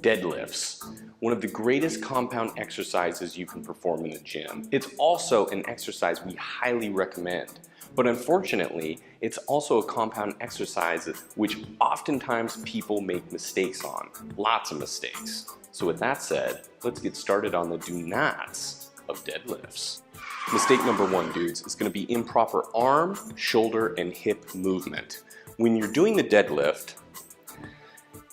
Deadlifts, one of the greatest compound exercises you can perform in the gym. It's also an exercise we highly recommend, but unfortunately, it's also a compound exercise which oftentimes people make mistakes on, lots of mistakes. So with that said, let's get started on the do nots of deadlifts. Mistake number one, dudes, is going to be improper arm, shoulder, and hip movement. When you're doing the deadlift,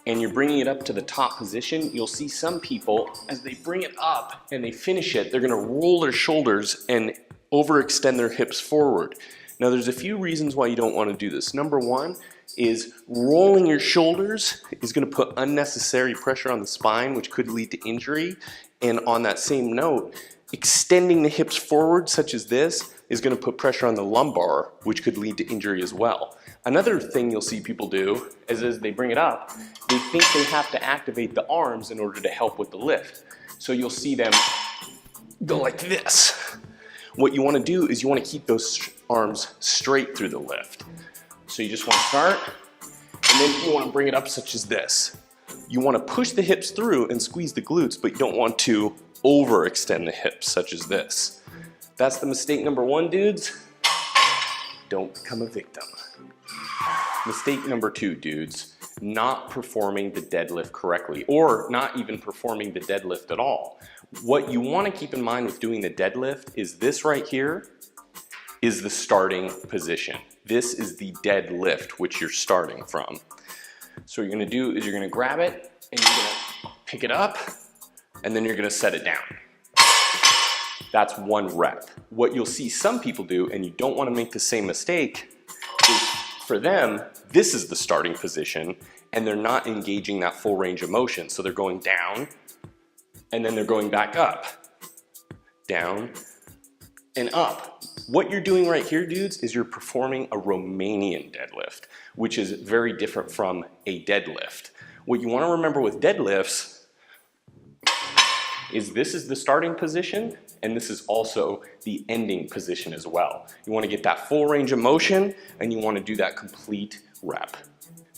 and you're bringing it up to the top position, you'll see some people, as they bring it up and they finish it, they're gonna roll their shoulders and overextend their hips forward. Now there's a few reasons why you don't wanna do this. Number one is rolling your shoulders is gonna put unnecessary pressure on the spine, which could lead to injury. And on that same note, extending the hips forward, such as this, is gonna put pressure on the lumbar, which could lead to injury as well. Another thing you'll see people do is as they bring it up, they think they have to activate the arms in order to help with the lift. So you'll see them go like this. What you wanna do is you wanna keep those arms straight through the lift. So you just wanna start, and then you wanna bring it up such as this. You wanna push the hips through and squeeze the glutes, but you don't want to overextend the hips such as this. That's the mistake number one, dudes. Don't become a victim. Mistake number two, dudes, not performing the deadlift correctly, or not even performing the deadlift at all. What you want to keep in mind with doing the deadlift is this right here is the starting position. This is the deadlift, which you're starting from. So what you're going to do is you're going to grab it and you're going to pick it up and then you're going to set it down. That's one rep. What you'll see some people do, and you don't want to make the same mistake, is for them, this is the starting position and they're not engaging that full range of motion. So they're going down and then they're going back up, down and up. What you're doing right here, dudes, is you're performing a Romanian deadlift, which is very different from a deadlift. What you want to remember with deadlifts is this is the starting position and this is also the ending position as well. You want to get that full range of motion and you want to do that complete rep.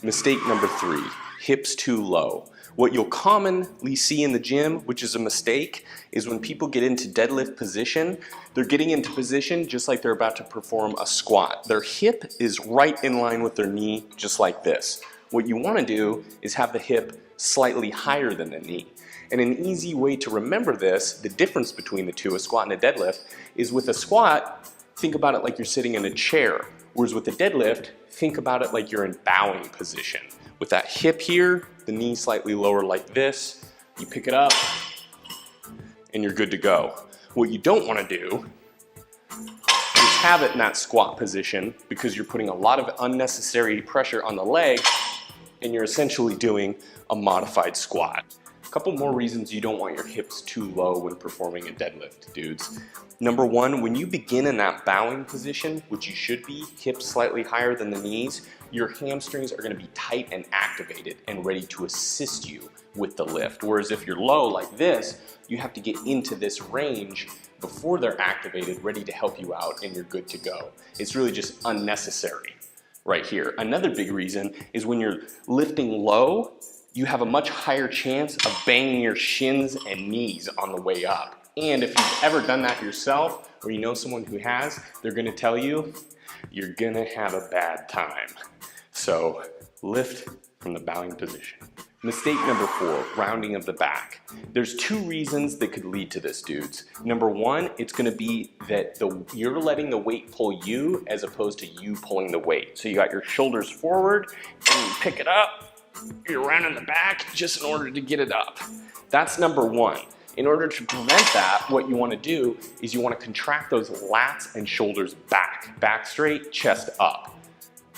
Mistake number three, hips too low. What you'll commonly see in the gym, which is a mistake, is when people get into deadlift position, they're getting into position just like they're about to perform a squat. Their hip is right in line with their knee, just like this. What you want to do is have the hip slightly higher than the knee. And an easy way to remember this, the difference between the two, a squat and a deadlift, is with a squat, think about it like you're sitting in a chair. Whereas with the deadlift, think about it like you're in bowing position. With that hip here, the knee slightly lower like this, you pick it up, and you're good to go. What you don't want to do is have it in that squat position because you're putting a lot of unnecessary pressure on the leg, and you're essentially doing a modified squat. A couple more reasons you don't want your hips too low when performing a deadlift, dudes. Number one, when you begin in that bowing position, which you should be, hips slightly higher than the knees, your hamstrings are going to be tight and activated and ready to assist you with the lift. Whereas if you're low like this, you have to get into this range before they're activated, ready to help you out, and you're good to go. It's really just unnecessary right here. Another big reason is when you're lifting low, you have a much higher chance of banging your shins and knees on the way up. And if you've ever done that yourself, or you know someone who has, they're gonna tell you, you're gonna have a bad time. So lift from the bowing position. Mistake number four, rounding of the back. There's two reasons that could lead to this, dudes. Number one, it's gonna be that you're letting the weight pull you as opposed to you pulling the weight. So you got your shoulders forward and you pick it up, you're rounding the back just in order to get it up. That's number one. In order to prevent that, what you want to do is you want to contract those lats and shoulders back. Back straight, chest up.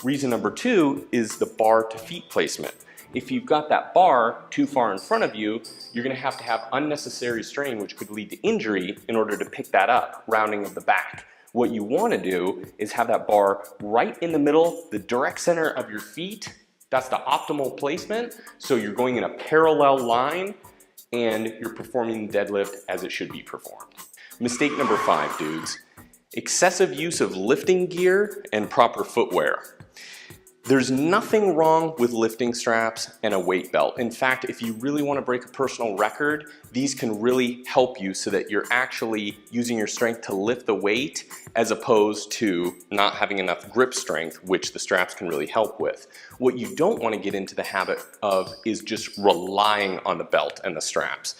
Reason number two is the bar to feet placement. If you've got that bar too far in front of you, you're going to have unnecessary strain, which could lead to injury in order to pick that up, rounding of the back. What you want to do is have that bar right in the middle, the direct center of your feet. That's the optimal placement. So you're going in a parallel line and you're performing the deadlift as it should be performed. Mistake number five, dudes. Excessive use of lifting gear and proper footwear. There's nothing wrong with lifting straps and a weight belt. In fact, if you really want to break a personal record, these can really help you so that you're actually using your strength to lift the weight as opposed to not having enough grip strength, which the straps can really help with. What you don't want to get into the habit of is just relying on the belt and the straps.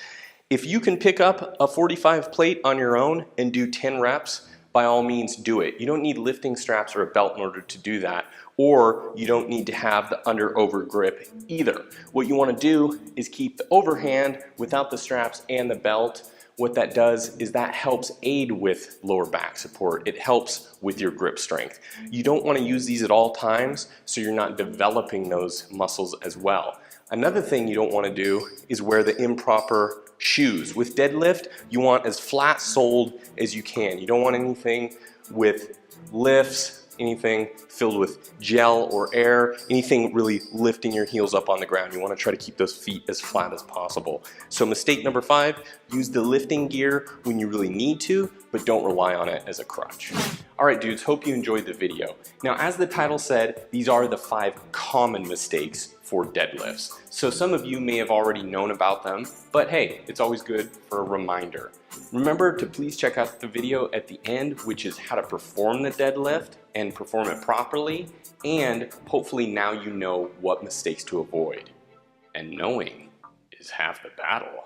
If you can pick up a 45 plate on your own and do 10 reps, by all means do it. You don't need lifting straps or a belt in order to do that, or you don't need to have the under-over grip either. What you want to do is keep the overhand without the straps and the belt. What that does is that helps aid with lower back support. It helps with your grip strength. You don't want to use these at all times so you're not developing those muscles as well. Another thing you don't want to do is wear the improper shoes. With deadlift, you want as flat soled as you can. You don't want anything with lifts, anything filled with gel or air, anything really lifting your heels up on the ground. You want to try to keep those feet as flat as possible. So mistake number 5, use the lifting gear when you really need to, but don't rely on it as a crutch. Alright dudes, hope you enjoyed the video. Now as the title said, these are the 5 common mistakes for deadlifts. So some of you may have already known about them, but hey, it's always good for a reminder. Remember to please check out the video at the end, which is how to perform the deadlift and perform it properly, and hopefully now you know what mistakes to avoid. And knowing is half the battle.